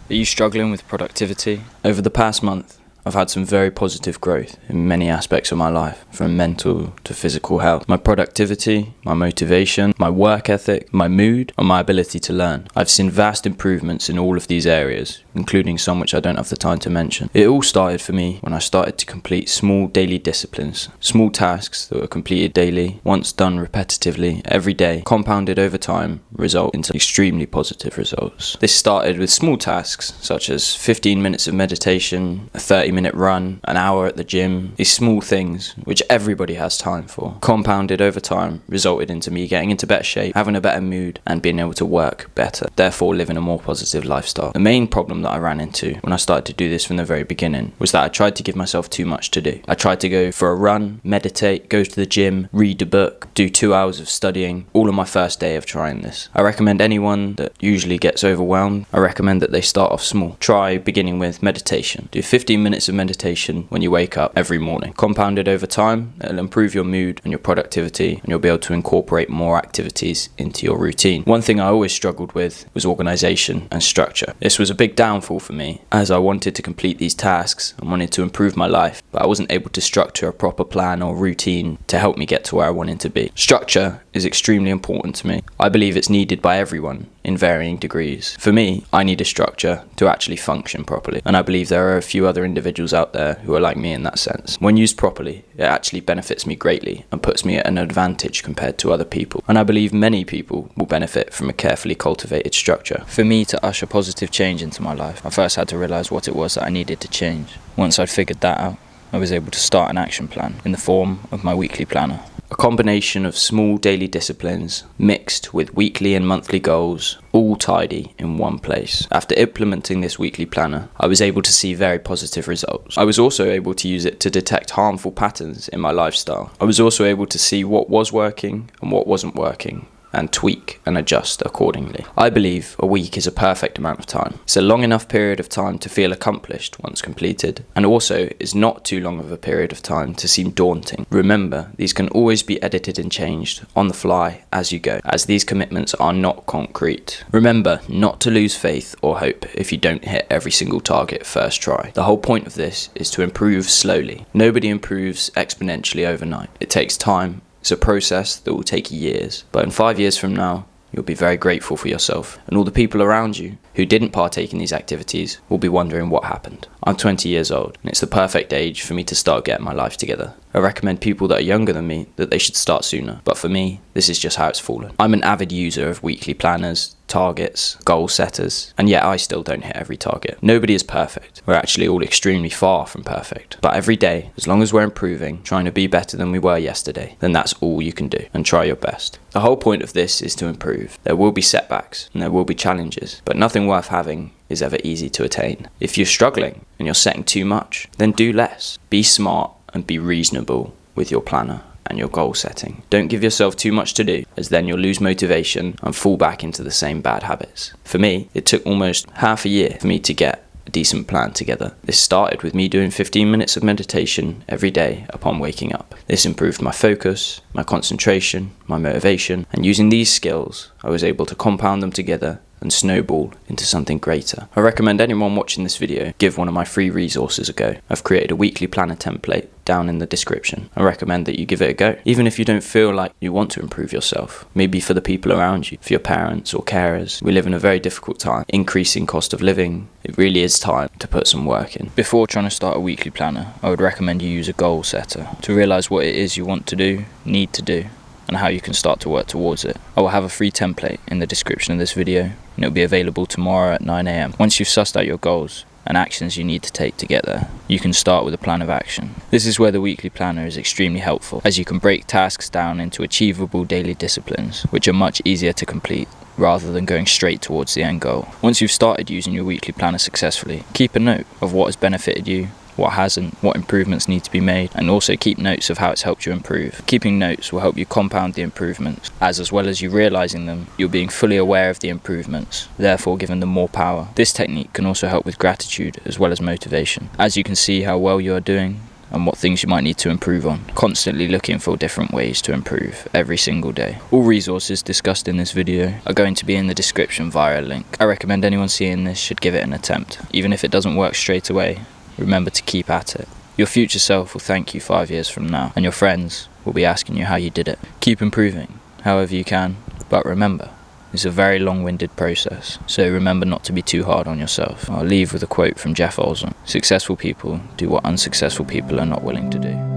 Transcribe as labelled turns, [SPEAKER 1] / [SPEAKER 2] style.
[SPEAKER 1] Are you struggling with productivity? Over the past month, I've had some very positive growth in many aspects of my life, from mental to physical health. My productivity, my motivation, my work ethic, my mood, and my ability to learn. I've seen vast improvements in all of these areas, including some which I don't have the time to mention. It all started for me when I started to complete small daily disciplines, small tasks that were completed daily, once done repetitively, every day, compounded over time, result into extremely positive results. This started with small tasks, such as 15 minutes of meditation, a 30-minute run, an hour at the gym. These small things, which everybody has time for, compounded over time, resulted into me getting into better shape, having a better mood, and being able to work better, therefore living a more positive lifestyle. The main problem that I ran into when I started to do this from the very beginning was that I tried to give myself too much to do. I tried to go for a run, meditate, go to the gym, read a book, do 2 hours of studying, all on my first day of trying this. I recommend anyone that usually gets overwhelmed, I recommend that they start off small. Try beginning with meditation. Do 15 minutes of meditation when you wake up every morning. Compounded over time, it'll improve your mood and your productivity, and you'll be able to incorporate more activities into your routine. One thing I always struggled with was organization and structure. This was a big downfall for me, as I wanted to complete these tasks and wanted to improve my life, but I wasn't able to structure a proper plan or routine to help me get to where I wanted to be. Structure is extremely important to me. I believe it's needed by everyone in varying degrees. For me, I need a structure to actually function properly, and I believe there are a few other individuals out there who are like me in that sense. When used properly, it actually benefits me greatly and puts me at an advantage compared to other people, and I believe many people will benefit from a carefully cultivated structure. For me to usher positive change into my life, I first had to realise what it was that I needed to change. Once I'd figured that out, I was able to start an action plan in the form of my weekly planner. A combination of small daily disciplines mixed with weekly and monthly goals, all tidy in one place. After implementing this weekly planner, I was able to see very positive results. I was also able to use it to detect harmful patterns in my lifestyle. I was also able to see what was working and what wasn't working, and tweak and adjust accordingly. I believe a week is a perfect amount of time. It's a long enough period of time to feel accomplished once completed, and also is not too long of a period of time to seem daunting. Remember, these can always be edited and changed on the fly as you go, as these commitments are not concrete. Remember not to lose faith or hope if you don't hit every single target first try. The whole point of this is to improve slowly. Nobody improves exponentially overnight. It takes time. It's a process that will take years, but in 5 years from now, you'll be very grateful for yourself, and all the people around you who didn't partake in these activities will be wondering what happened. I'm 20 years old, and it's the perfect age for me to start getting my life together. I recommend people that are younger than me that they should start sooner, but for me, this is just how it's fallen. I'm an avid user of weekly planners, targets, goal setters, and yet I still don't hit every target. Nobody is perfect. We're actually all extremely far from perfect. But every day, as long as we're improving, trying to be better than we were yesterday, then that's all you can do, and try your best. The whole point of this is to improve. There will be setbacks, and there will be challenges, but nothing worth having is ever easy to attain. If you're struggling and you're setting too much, then do less. Be smart and be reasonable with your planner and your goal setting. Don't give yourself too much to do, as then you'll lose motivation and fall back into the same bad habits. For me, it took almost half a year for me to get a decent plan together. This started with me doing 15 minutes of meditation every day upon waking up. This improved my focus, my concentration, my motivation, and using these skills, I was able to compound them together and snowball into something greater. I recommend anyone watching this video give one of my free resources a go. I've created a weekly planner template down in the description. I recommend that you give it a go. Even if you don't feel like you want to improve yourself, maybe for the people around you, for your parents or carers. We live in a very difficult time. Increasing cost of living, it really is time to put some work in. Before trying to start a weekly planner, I would recommend you use a goal setter to realise what it is you want to do, need to do, and how you can start to work towards it. I will have a free template in the description of this video, and it will be available tomorrow at 9 AM. Once you've sussed out your goals and actions you need to take to get there, you can start with a plan of action. This is where the weekly planner is extremely helpful, as you can break tasks down into achievable daily disciplines, which are much easier to complete, rather than going straight towards the end goal. Once you've started using your weekly planner successfully, keep a note of what has benefited you, what hasn't, what improvements need to be made, and also keep notes of how it's helped you improve. Keeping notes will help you compound the improvements, as well as you realising them, you're being fully aware of the improvements, therefore giving them more power. This technique can also help with gratitude as well as motivation. As you can see how well you are doing, and what things you might need to improve on. Constantly looking for different ways to improve every single day. All resources discussed in this video are going to be in the description via a link. I recommend anyone seeing this should give it an attempt. Even if it doesn't work straight away, remember to keep at it. Your future self will thank you 5 years from now, and your friends will be asking you how you did it. Keep improving, however you can, but remember, it's a very long-winded process, so remember not to be too hard on yourself. I'll leave with a quote from Jeff Olson. Successful people do what unsuccessful people are not willing to do.